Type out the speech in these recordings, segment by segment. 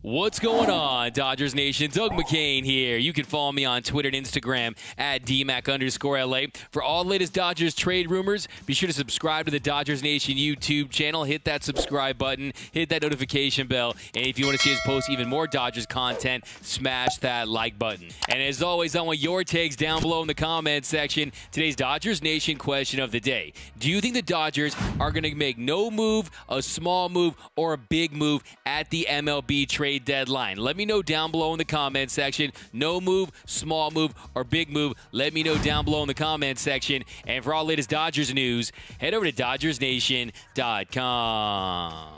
What's going on, Dodgers Nation? Doug McKinney here. You can follow me on Twitter and Instagram at DMac_LA. For all the latest Dodgers trade rumors, be sure to subscribe to the Dodgers Nation YouTube channel. Hit that subscribe button. Hit that notification bell. And if you want to see us post even more Dodgers content, smash that like button. And as always, I want your takes down below in the comments section. Today's Dodgers Nation question of the day. Do you think the Dodgers are going to make no move, a small move, or a big move at the MLB Trade Deadline? Let me know down below in the comments section. No move, small move, or big move. Let me know down below in the comments section. And for all the latest Dodgers news, head over to DodgersNation.com.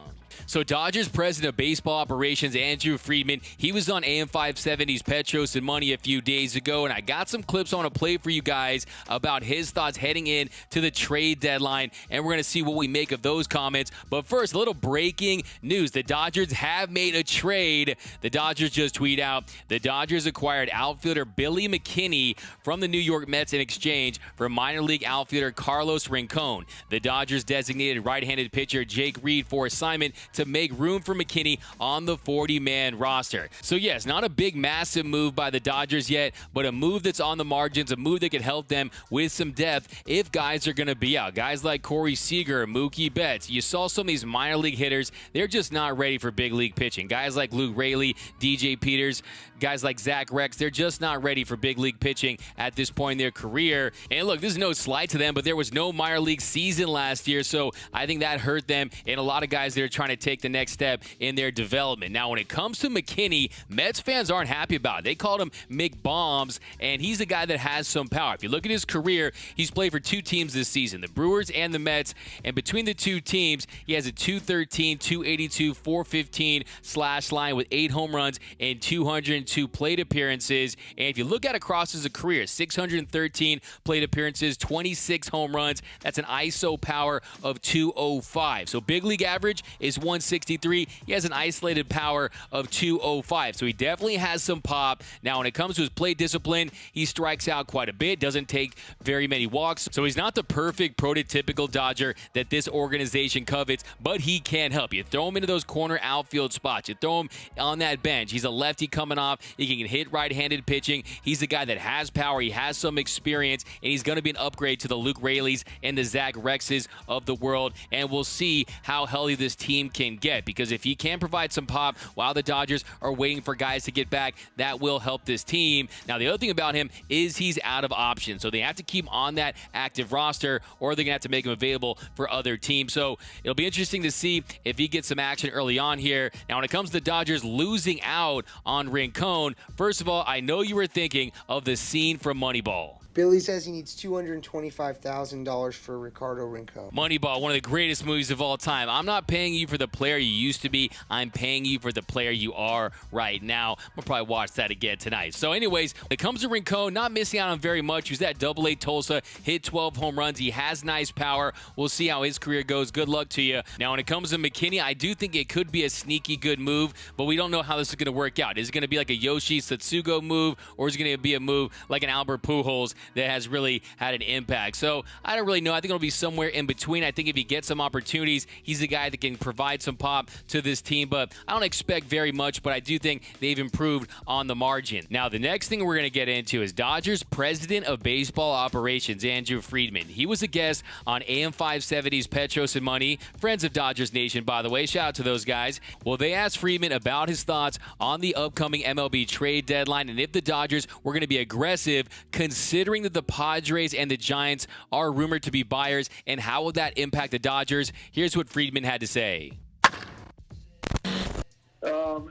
So Dodgers President of Baseball Operations, Andrew Friedman, he was on AM 570's Petros and Money a few days ago, and I got some clips I want to play for you guys about his thoughts heading in to the trade deadline, and we're going to see what we make of those comments. But first, a little breaking news. The Dodgers have made a trade. The Dodgers just tweet out, the Dodgers acquired outfielder Billy McKinney from the New York Mets in exchange for minor league outfielder Carlos Rincon. The Dodgers designated right-handed pitcher Jake Reed for assignment to make room for McKinney on the 40-man roster. So yes, not a big, massive move by the Dodgers yet, but a move that's on the margins, a move that could help them with some depth if guys are going to be out. Guys like Corey Seager, Mookie Betts. You saw some of these minor league hitters. They're just not ready for big league pitching. Guys like Luke Raley, DJ Peters, guys like Zach Rex, they're just not ready for big league pitching at this point in their career. And look, this is no slight to them, but there was no minor league season last year, so I think that hurt them and a lot of guys that are trying to take the next step in their development. Now, when it comes to McKinney, Mets fans aren't happy about it. They called him McBombs, and he's a guy that has some power. If you look at his career, he's played for two teams this season, the Brewers and the Mets, and between the two teams, he has a 213, 282, 415 slash line with 8 home runs and 202 plate appearances. And if you look at across his career, 613 plate appearances, 26 home runs. That's an ISO power of 205. So big league average is 163. He has an isolated power of 205. So he definitely has some pop. Now, when it comes to his plate discipline, he strikes out quite a bit, doesn't take very many walks. So he's not the perfect prototypical Dodger that this organization covets, but he can help. You throw him into those corner outfield spots. You throw him on that bench. He's a lefty coming off. He can hit right-handed pitching. He's a guy that has power. He has some experience, and he's going to be an upgrade to the Luke Raleys and the Zach Rexes of the world. And we'll see how healthy this team can get, because if he can provide some pop while the Dodgers are waiting for guys to get back, that will help this team. Now, the other thing about him is he's out of options, so they have to keep him on that active roster, or they're going to have to make him available for other teams. So it'll be interesting to see if he gets some action early on here. Now, when it comes to the Dodgers losing out on Rincon, first of all, I know you were thinking of the scene from Moneyball. Billy says he needs $225,000 for Ricardo Rincon. Moneyball, one of the greatest movies of all time. I'm not paying you for the player you used to be. I'm paying you for the player you are right now. We'll probably watch that again tonight. So anyways, when it comes to Rincon, not missing out on very much. He was at Double-A Tulsa, hit 12 home runs. He has nice power. We'll see how his career goes. Good luck to you. Now, when it comes to McKinney, I do think it could be a sneaky good move, but we don't know how this is going to work out. Is it going to be like a Yoshi Satsugo move, or is it going to be a move like an Albert Pujols that has really had an impact? So I don't really know. I think it'll be somewhere in between. I think if he gets some opportunities, he's a guy that can provide some pop to this team, but I don't expect very much, but I do think they've improved on the margin. Now, the next thing we're going to get into is Dodgers President of Baseball Operations, Andrew Friedman. He was a guest on AM 570's Petros and Money, friends of Dodgers Nation, by the way. Shout out to those guys. Well, they asked Friedman about his thoughts on the upcoming MLB trade deadline and if the Dodgers were going to be aggressive, considering that the Padres and the Giants are rumored to be buyers, and how will that impact the Dodgers? Here's what Friedman had to say.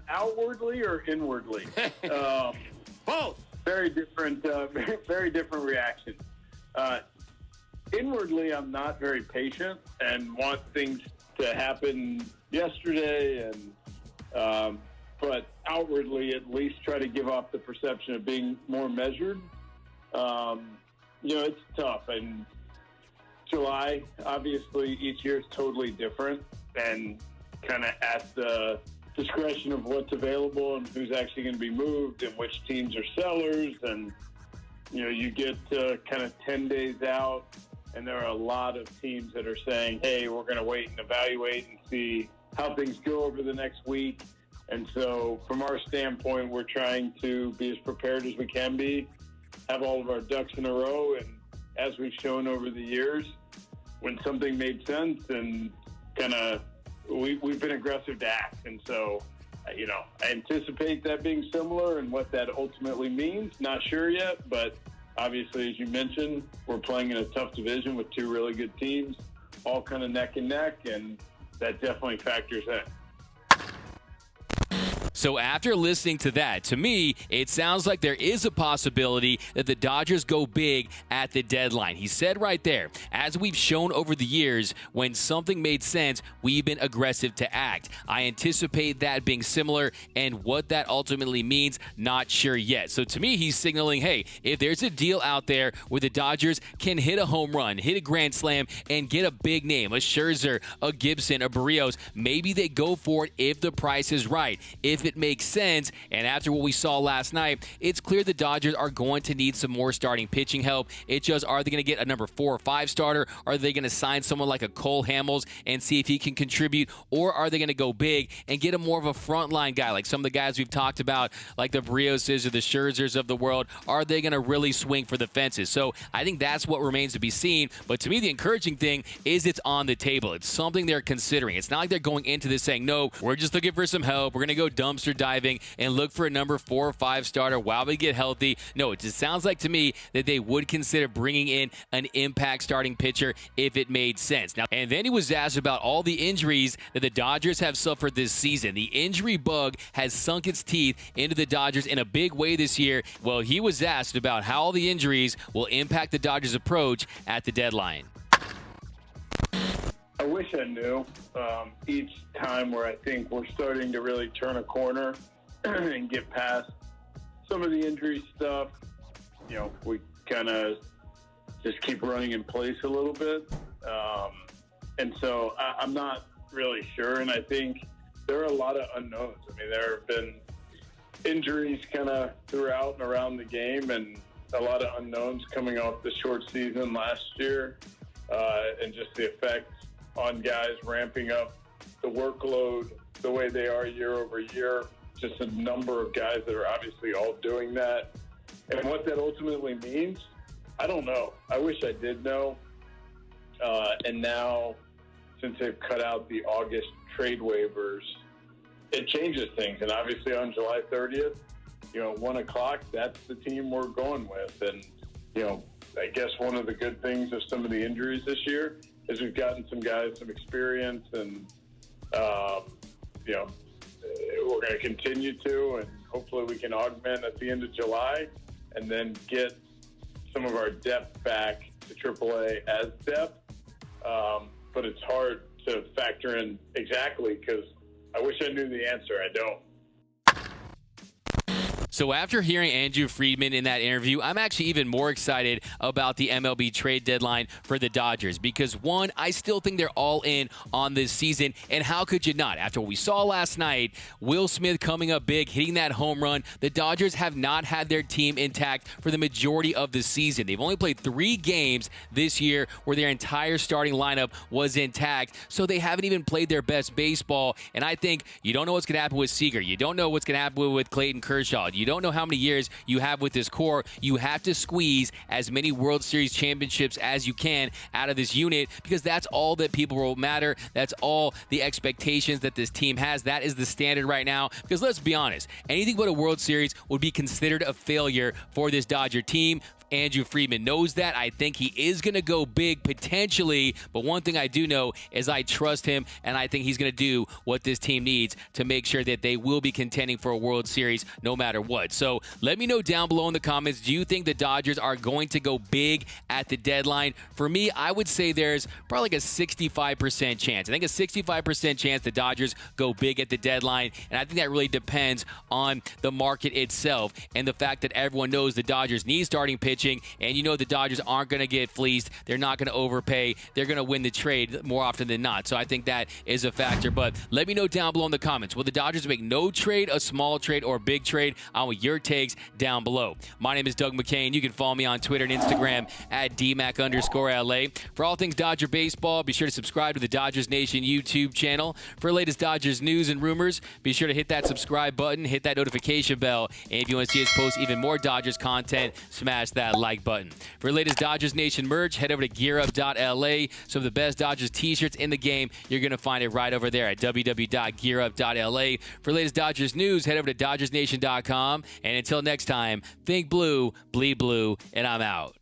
Outwardly or inwardly? Both. Very different, very different reaction. Inwardly, I'm not very patient and want things to happen yesterday, and but outwardly, at least try to give off the perception of being more measured. It's tough, and July, obviously, each year is totally different and kind of at the discretion of what's available and who's actually going to be moved and which teams are sellers. And, you get kind of 10 days out, and there are a lot of teams that are saying, hey, we're going to wait and evaluate and see how things go over the next week. And so from our standpoint, we're trying to be as prepared as we can be, have all of our ducks in a row. And as we've shown over the years, when something made sense and we've been aggressive to act. And so, I anticipate that being similar, and what that ultimately means, not sure yet. But obviously, as you mentioned, we're playing in a tough division with two really good teams, all kind of neck and neck, and that definitely factors in. So after listening to that, to me, it sounds like there is a possibility that the Dodgers go big at the deadline. He said right there, as we've shown over the years, when something made sense, we've been aggressive to act. I anticipate that being similar, and what that ultimately means, not sure yet. So to me, he's signaling, hey, if there's a deal out there where the Dodgers can hit a home run, hit a grand slam, and get a big name, a Scherzer, a Gibson, a Barrios, maybe they go for it if the price is right, if it makes sense. And after what we saw last night, it's clear the Dodgers are going to need some more starting pitching help. It's just, are they going to get a number 4 or 5 starter? Are they going to sign someone like a Cole Hamels and see if he can contribute? Or are they going to go big and get a more of a frontline guy like some of the guys we've talked about, like the Barrioses or the Scherzers of the world? Are they going to really swing for the fences? So I think that's what remains to be seen. But to me, the encouraging thing is it's on the table. It's something they're considering. It's not like they're going into this saying, no, we're just looking for some help. We're going to go dumpster diving and look for a number 4 or 5 starter while we get healthy. No, it just sounds like to me that they would consider bringing in an impact starting pitcher if it made sense. Now, and then he was asked about all the injuries that the Dodgers have suffered this season. The injury bug has sunk its teeth into the Dodgers in a big way this year. Well, he was asked about how all the injuries will impact the Dodgers' approach at the deadline. I wish I knew. Each time where I think we're starting to really turn a corner and get past some of the injury stuff, we kind of just keep running in place a little bit. And so I'm not really sure. And I think there are a lot of unknowns. I mean, there have been injuries kind of throughout and around the game, and a lot of unknowns coming off the short season last year, and just the effect on guys ramping up the workload the way they are year over year. Just a number of guys that are obviously all doing that. And what that ultimately means, I don't know. I wish I did know. And now, since they've cut out the August trade waivers, it changes things. And obviously on July 30th, 1 o'clock, that's the team we're going with. And, I guess one of the good things of some of the injuries this year is we've gotten some guys some experience, and, we're going to continue to, and hopefully we can augment at the end of July and then get some of our depth back to AAA as depth. But it's hard to factor in exactly because I wish I knew the answer. I don't. So after hearing Andrew Friedman in that interview, I'm actually even more excited about the MLB trade deadline for the Dodgers because, one, I still think they're all in on this season, and how could you not? After what we saw last night, Will Smith coming up big, hitting that home run, the Dodgers have not had their team intact for the majority of the season. They've only played 3 games this year where their entire starting lineup was intact, so they haven't even played their best baseball, and I think you don't know what's going to happen with Seager. You don't know what's going to happen with Clayton Kershaw. You don't know how many years you have with this core. You have to squeeze as many World Series championships as you can out of this unit because that's all that people will matter. That's all the expectations that this team has. That is the standard right now because let's be honest, anything but a World Series would be considered a failure for this Dodger team. Andrew Friedman knows that. I think he is going to go big potentially, but one thing I do know is I trust him, and I think he's going to do what this team needs to make sure that they will be contending for a World Series no matter what. So let me know down below in the comments, do you think the Dodgers are going to go big at the deadline? For me, I would say there's probably like a 65% chance. I think a 65% chance the Dodgers go big at the deadline, and I think that really depends on the market itself and the fact that everyone knows the Dodgers need starting pitching. pitching, and you know the Dodgers aren't going to get fleeced. They're not going to overpay. They're going to win the trade more often than not. So I think that is a factor. But let me know down below in the comments. Will the Dodgers make no trade, a small trade, or a big trade? I want your takes down below. My name is Doug McKinney. You can follow me on Twitter and Instagram at DMac_LA. For all things Dodger baseball, be sure to subscribe to the Dodgers Nation YouTube channel. For the latest Dodgers news and rumors, be sure to hit that subscribe button, hit that notification bell, and if you want to see us post even more Dodgers content, smash that like button. For the latest Dodgers Nation merch, head over to gearup.la. Some of the best Dodgers t-shirts in the game, you're going to find it right over there at www.gearup.la. For the latest Dodgers news, head over to DodgersNation.com. And until next time, think blue, bleed blue, and I'm out.